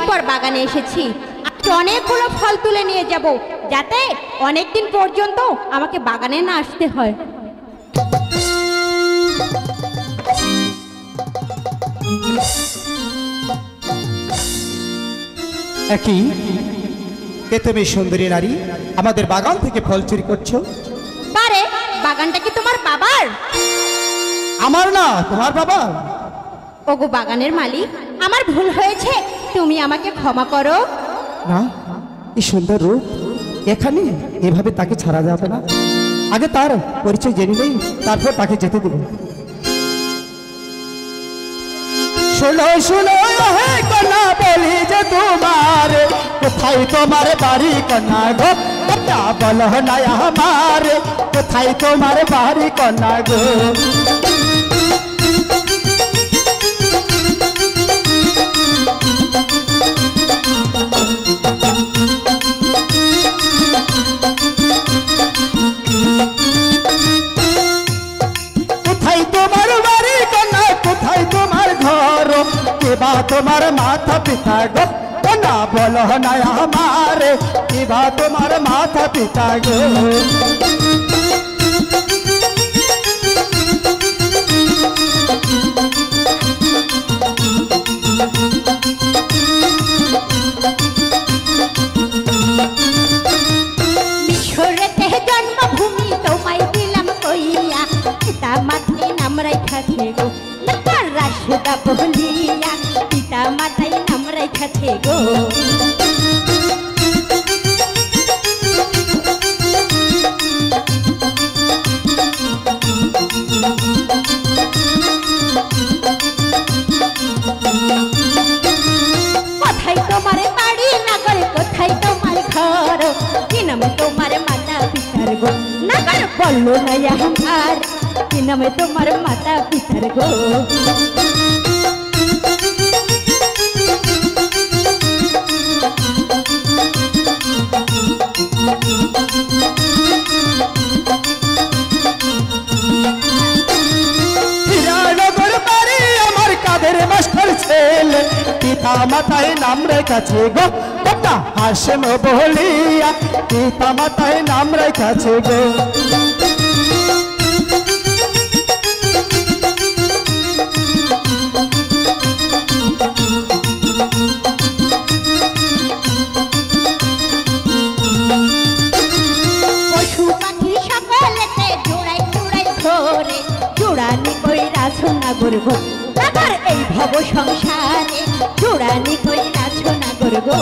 পর বাগানে এসেছি, অনেকগুলো ফল তুলে নিয়ে যাব, যাতে অনেক দিন পর্যন্ত আমাকে বাগানে না আসতে হয়। একই কে তুমি সুন্দরী নারী, আমাদের বাগান থেকে ফল চুরি করছো? পারে বাগানটা কি তোমার বাবার? আমার না, তোমার বাবা। ওগো বাগানের মালিক, আমার ভুল হয়েছে, তুমি আমাকে ক্ষমা করো। না, এই সুন্দর রূপ এখানে এভাবে তাকে ছাড়া যাবে না। আগে তার পরিচয় জেনে নেই, তারপর তাকে যেতে দেব। শোনো শোনো হে কন্যা, বলি যে তোমার কোথায় তোমার বাড়ি কন্যা গো, কন্যা বলো না আমার কোথায় তোমার বাড়ি কন্যা গো। কোথায় তোমার বাড়ি কন্যা, কোথায় তোমার ঘর, কেবা তোমার মাতা পিতা গো, কন্যা বলো না আমার কেবা তোমার মাতা পিতা গো। মিশরেতে জন্মভূমি তোমায় দিলাম কইয়া, পিতা মাতায় নাম রাখাছে গো, রাশিদা বলিয়া পিতা মাতায় নাম রাখাছে গো। কোথায় তোমার বাড়ি নগর, কোথায় তোমার ঘর, কি নামে তোমার মাতা পিতার গো, নগর বললো না আমার কি নামে তোমার মাতা পিতার গো। হিরানগর বাড়ি আমার কাদের মাস্টার ছেলে, পিতা মাতায় নাম রেখেছে গো, কন্যা হাসেম বলিয়া পিতা মাতায় নাম রেখেছে গো। পশু পাখি সকলেতে জোড়াই জোড়াই ধরে, জোড়ানি কইরাছ নাগর গো, আবার এই ভব সংসারে জোড়ানি কইরাছ নাগর গো।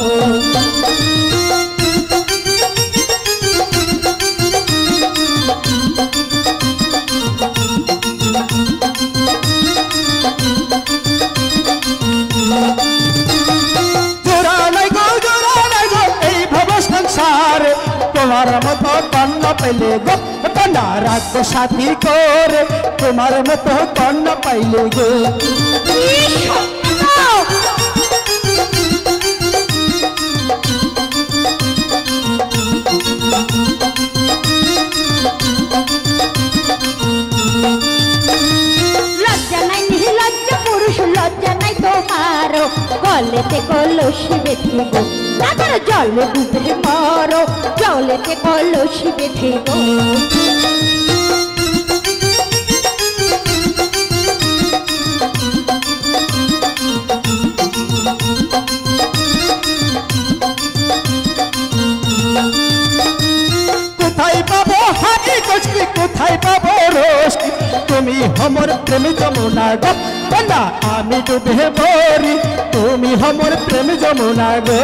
জোড়া নাই গো, জোড়া নাই গো এই ভব সংসারে, তোমার মতো কন্যা পাইলে গো, কন্যা রাখবো সাথী করে, তোমার মতো কন্যা পাইলে গো। লজ্জা নাই নির্লজ্জ পুরুষ, লজ্জা নাই তোমার, গলেতে কলসি বেঁধে গো, তারপর জলে ডুবে মরো, জলেতে কলসি বেঁধে গো। কোথায় পাবো হাতি কচকি, কোথায় পাবো রোশনি, তুমি हमर प्रेम যমুনা গো, কন্যা আমি ডুবে মরি, তুমি हमर प्रेम যমুনা গো।